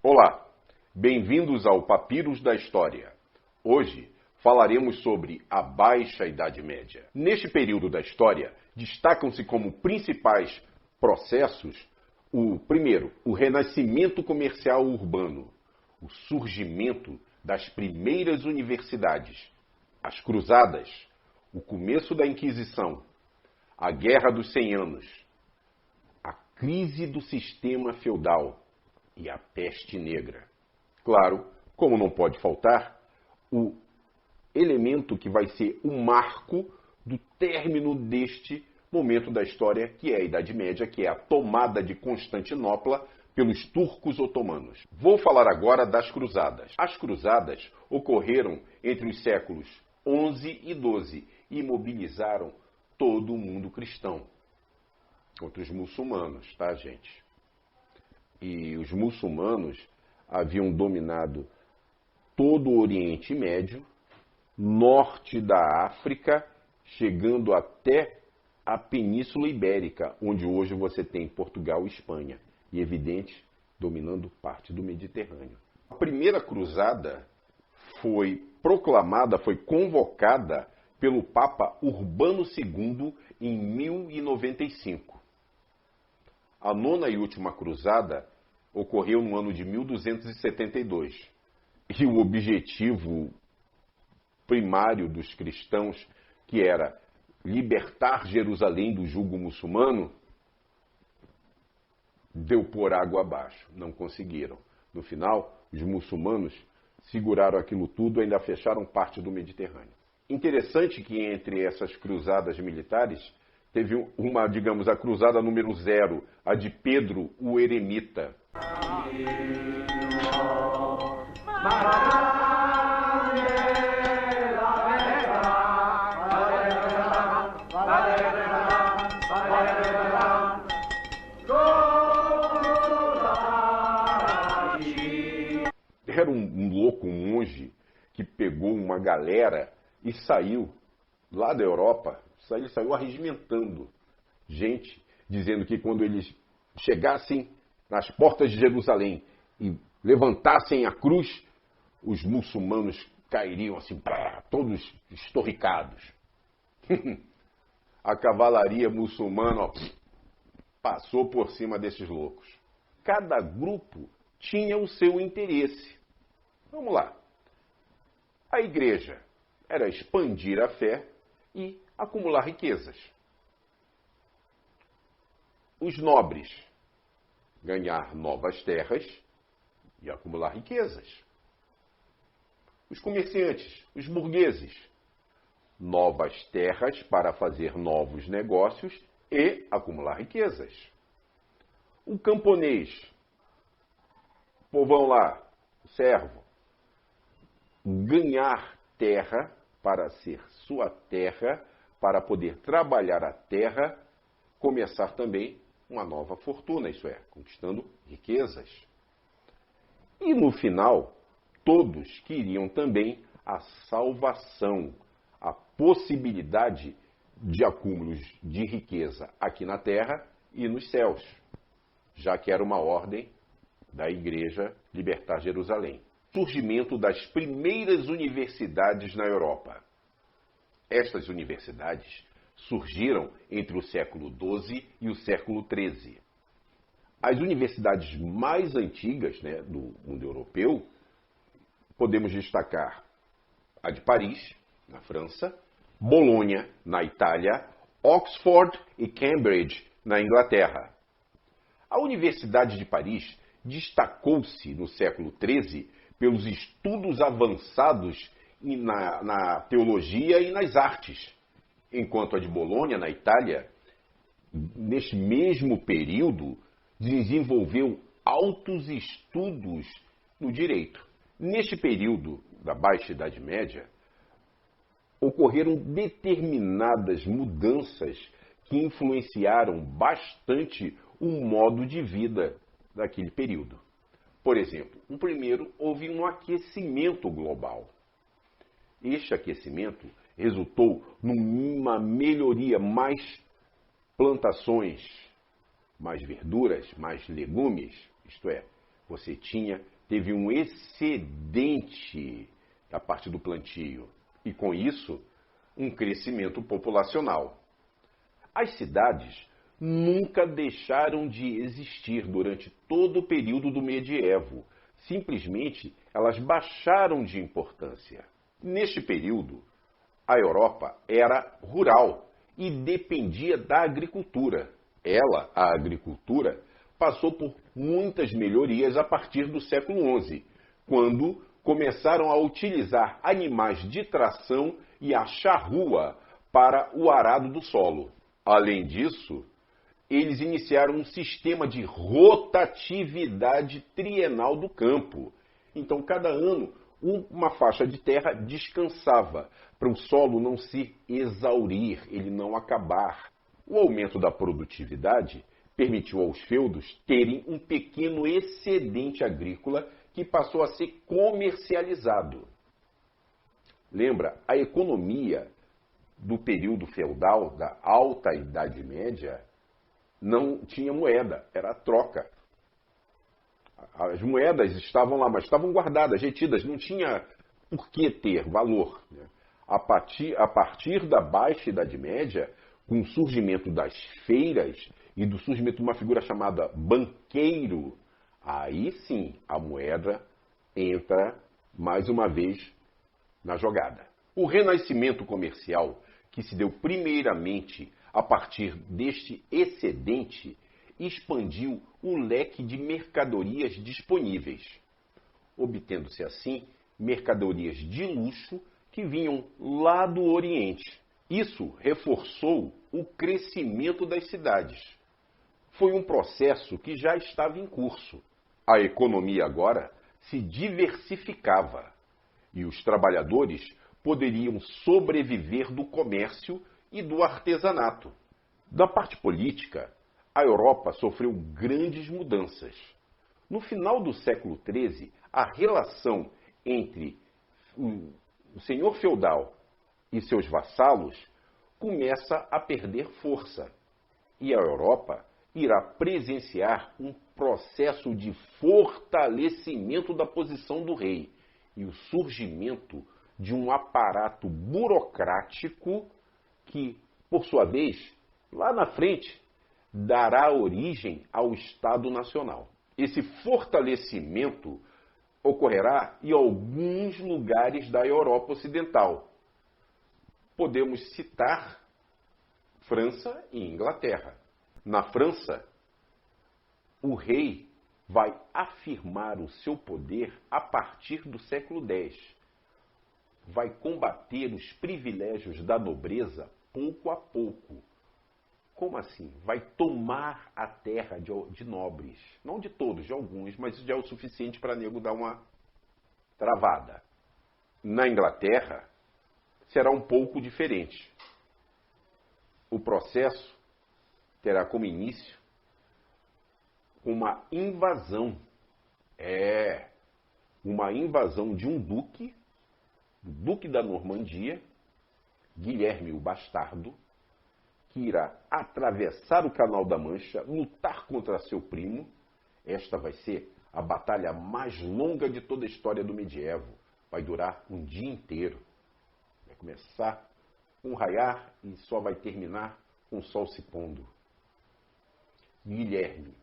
Olá, bem-vindos ao Papiros da História. Hoje falaremos sobre a Baixa Idade Média. Neste período da história, destacam-se como principais processos primeiro, o renascimento comercial urbano, o surgimento das primeiras universidades, as cruzadas, o começo da Inquisição, a Guerra dos 100 Anos, a crise do sistema feudal e a peste negra. Claro, como não pode faltar, o elemento que vai ser o marco do término deste momento da história, que é a Idade Média, que é a tomada de Constantinopla pelos turcos otomanos. Vou falar agora das cruzadas. As cruzadas ocorreram entre os séculos XI e XII e mobilizaram todo o mundo cristão contra os muçulmanos, tá, gente? E os muçulmanos haviam dominado todo o Oriente Médio, norte da África, chegando até a Península Ibérica, onde hoje você tem Portugal e Espanha, e, evidente, dominando parte do Mediterrâneo. A primeira cruzada foi proclamada, foi convocada pelo Papa Urbano II em 1095. A nona e última cruzada ocorreu no ano de 1272. E o objetivo primário dos cristãos, que era libertar Jerusalém do jugo muçulmano, deu por água abaixo. Não conseguiram. No final, os muçulmanos seguraram aquilo tudo e ainda fecharam parte do Mediterrâneo. Interessante que entre essas cruzadas militares, teve uma, digamos, a cruzada número 0, a de Pedro o Eremita. Era um louco, um monge, que pegou uma galera e saiu lá da Europa, ele saiu arregimentando gente, dizendo que quando eles chegassem nas portas de Jerusalém e levantassem a cruz, os muçulmanos cairiam assim, todos estorricados. A cavalaria muçulmana, ó, passou por cima desses loucos. Cada grupo tinha o seu interesse. Vamos lá. A igreja era expandir a fé e acumular riquezas. Os nobres, ganhar novas terras e acumular riquezas. Os comerciantes, os burgueses, novas terras para fazer novos negócios e acumular riquezas. O camponês, povão lá, o servo, ganhar terra para ser sua terra, para poder trabalhar a terra, começar também uma nova fortuna, isso é, conquistando riquezas. E no final, todos queriam também a salvação, a possibilidade de acúmulos de riqueza aqui na terra e nos céus, já que era uma ordem da igreja libertar Jerusalém. Surgimento das primeiras universidades na Europa. Estas universidades surgiram entre o século XII e o século XIII. As universidades mais antigas, do mundo europeu, podemos destacar a de Paris, na França, Bolonha, na Itália, Oxford e Cambridge, na Inglaterra. A Universidade de Paris destacou-se no século XIII pelos estudos avançados na teologia e nas artes, enquanto a de Bolonha, na Itália, neste mesmo período, desenvolveu altos estudos no direito. Neste período da Baixa Idade Média, ocorreram determinadas mudanças que influenciaram bastante o modo de vida daquele período. Por exemplo, primeiro, houve um aquecimento global. Este aquecimento resultou numa melhoria, mais plantações, mais verduras, mais legumes, isto é, teve um excedente da parte do plantio e, com isso, um crescimento populacional. As cidades nunca deixaram de existir durante todo o período do medievo. Simplesmente, elas baixaram de importância. Neste período, a Europa era rural e dependia da agricultura. A agricultura, passou por muitas melhorias a partir do século XI, quando começaram a utilizar animais de tração e a charrua para o arado do solo. Além disso, eles iniciaram um sistema de rotatividade trienal do campo. Então, cada ano, uma faixa de terra descansava, para o solo não se exaurir, ele não acabar. O aumento da produtividade permitiu aos feudos terem um pequeno excedente agrícola que passou a ser comercializado. Lembra, a economia do período feudal, da Alta Idade Média, não tinha moeda, era troca. As moedas estavam lá, mas estavam guardadas, retidas, não tinha por que ter valor. A partir da Baixa Idade Média, com o surgimento das feiras e do surgimento de uma figura chamada banqueiro, aí sim a moeda entra mais uma vez na jogada. O renascimento comercial, que se deu primeiramente a partir deste excedente, expandiu o leque de mercadorias disponíveis, obtendo-se assim mercadorias de luxo que vinham lá do Oriente. Isso reforçou o crescimento das cidades. Foi um processo que já estava em curso. A economia agora se diversificava e os trabalhadores poderiam sobreviver do comércio e do artesanato. Da parte política, a Europa sofreu grandes mudanças. No final do século XIII, a relação entre o senhor feudal e seus vassalos começa a perder força. E a Europa irá presenciar um processo de fortalecimento da posição do rei e o surgimento de um aparato burocrático que, por sua vez, lá na frente, dará origem ao Estado Nacional. Esse fortalecimento ocorrerá em alguns lugares da Europa Ocidental. Podemos citar França e Inglaterra. Na França, o rei vai afirmar o seu poder a partir do século X. Vai combater os privilégios da nobreza pouco a pouco. Como assim? Vai tomar a terra de nobres. Não de todos, de alguns, mas já é o suficiente para nego dar uma travada. Na Inglaterra, será um pouco diferente. O processo terá como início uma invasão. Uma invasão de um duque, o Duque da Normandia, Guilherme o Bastardo, que irá atravessar o Canal da Mancha, lutar contra seu primo. Esta vai ser a batalha mais longa de toda a história do medievo. Vai durar um dia inteiro. Vai começar com raiar e só vai terminar com o sol se pondo. Guilherme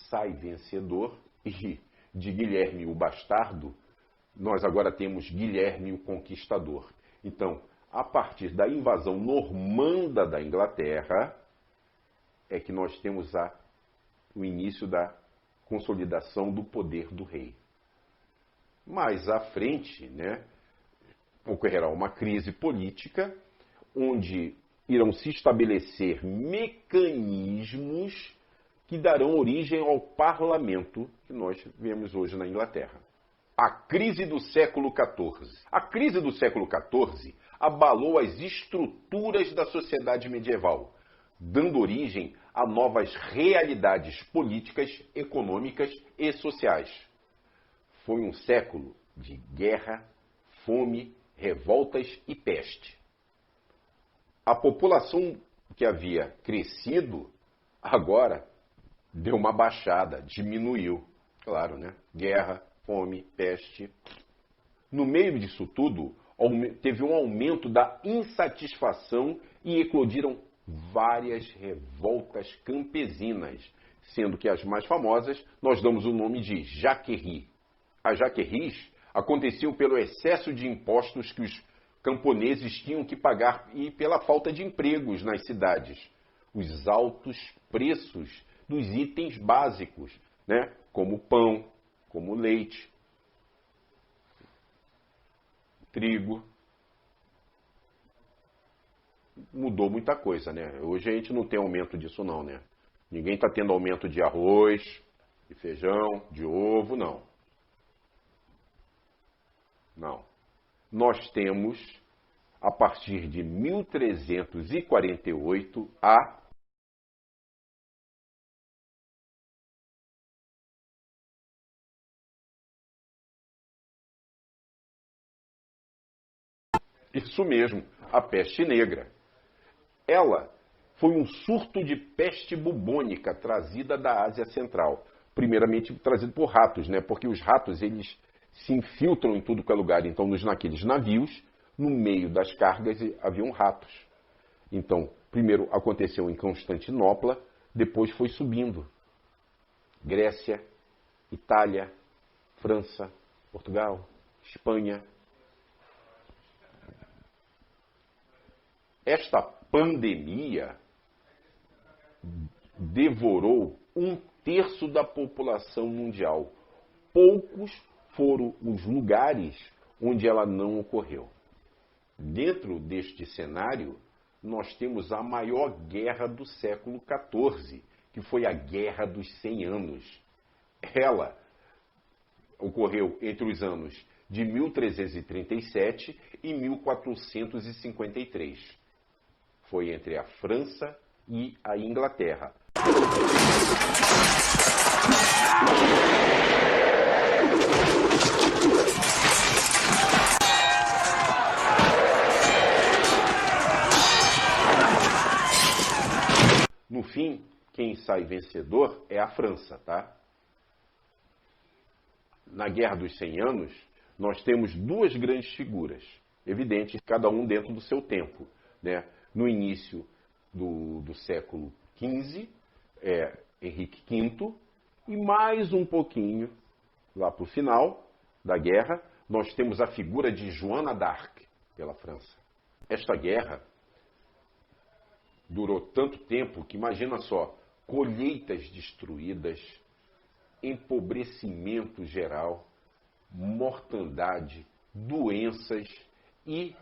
sai vencedor e de Guilherme o Bastardo, nós agora temos Guilherme o Conquistador. Então, a partir da invasão normanda da Inglaterra, é que nós temos o início da consolidação do poder do rei. Mais à frente, ocorrerá uma crise política, onde irão se estabelecer mecanismos que darão origem ao parlamento que nós vemos hoje na Inglaterra. A crise do século XIV. A crise do século XIV abalou as estruturas da sociedade medieval, dando origem a novas realidades políticas, econômicas e sociais. Foi um século de guerra, fome, revoltas e peste. A população que havia crescido, agora deu uma baixada, diminuiu. Claro, né? Guerra, fome, peste. No meio disso tudo, teve um aumento da insatisfação e eclodiram várias revoltas campesinas, sendo que as mais famosas nós damos o nome de Jaquerie. As Jaqueries aconteciam pelo excesso de impostos que os camponeses tinham que pagar e pela falta de empregos nas cidades. Os altos preços dos itens básicos, né? Como pão, como leite, trigo. Mudou muita coisa, né? Hoje a gente não tem aumento disso não, né? Ninguém está tendo aumento de arroz, de feijão, de ovo, não. Não. Nós temos, a partir de 1348, isso mesmo, a peste negra. Ela foi um surto de peste bubônica trazida da Ásia Central. Primeiramente trazido por ratos, né? Porque os ratos, eles se infiltram em tudo que é lugar. Então, naqueles navios, no meio das cargas, haviam ratos. Então, primeiro aconteceu em Constantinopla, depois foi subindo. Grécia, Itália, França, Portugal, Espanha. Esta pandemia devorou 1/3 da população mundial. Poucos foram os lugares onde ela não ocorreu. Dentro deste cenário, nós temos a maior guerra do século XIV, que foi a Guerra dos 100 Anos. Ela ocorreu entre os anos de 1337 e 1453. Foi entre a França e a Inglaterra. No fim, quem sai vencedor é a França, tá? Na Guerra dos 100 Anos, nós temos duas grandes figuras, evidentes, cada um dentro do seu tempo, né? No início do século XV, Henrique V, e mais um pouquinho, lá para o final da guerra, nós temos a figura de Joana d'Arc, pela França. Esta guerra durou tanto tempo que, imagina só, colheitas destruídas, empobrecimento geral, mortandade, doenças e,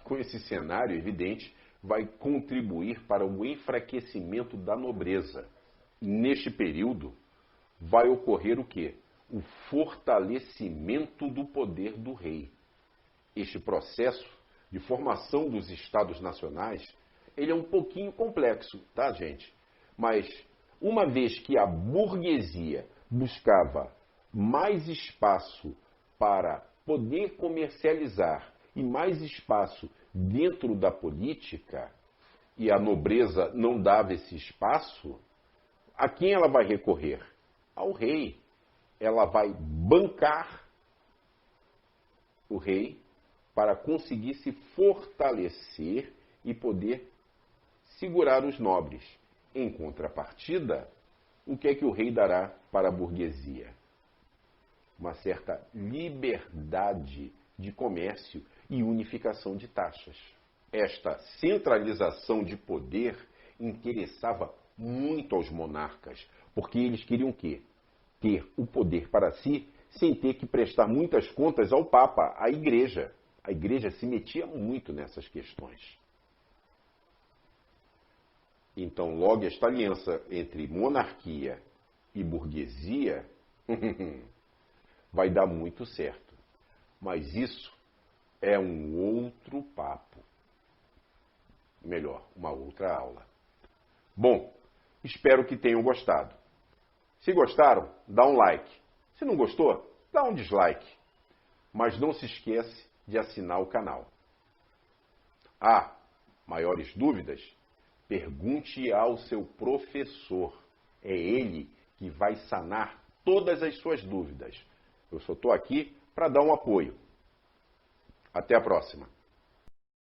com esse cenário evidente, vai contribuir para o enfraquecimento da nobreza. Neste período, vai ocorrer o quê? O fortalecimento do poder do rei. Este processo de formação dos estados nacionais, ele é um pouquinho complexo, tá, gente? Mas, uma vez que a burguesia buscava mais espaço para poder comercializar e mais espaço dentro da política, e a nobreza não dava esse espaço, a quem ela vai recorrer? Ao rei. Ela vai bancar o rei para conseguir se fortalecer e poder segurar os nobres. Em contrapartida, o que é que o rei dará para a burguesia? Uma certa liberdade de comércio e unificação de taxas. Esta centralização de poder interessava muito aos monarcas, porque eles queriam o quê? Ter o poder para si, sem ter que prestar muitas contas ao Papa, à Igreja. A Igreja se metia muito nessas questões. Então, logo, esta aliança entre monarquia e burguesia vai dar muito certo. Mas isso é um outro papo. Melhor, uma outra aula. Bom, espero que tenham gostado. Se gostaram, dá um like. Se não gostou, dá um dislike. Mas não se esquece de assinar o canal. Maiores dúvidas? Pergunte ao seu professor. É ele que vai sanar todas as suas dúvidas. Eu só estou aqui para dar um apoio. Até a próxima.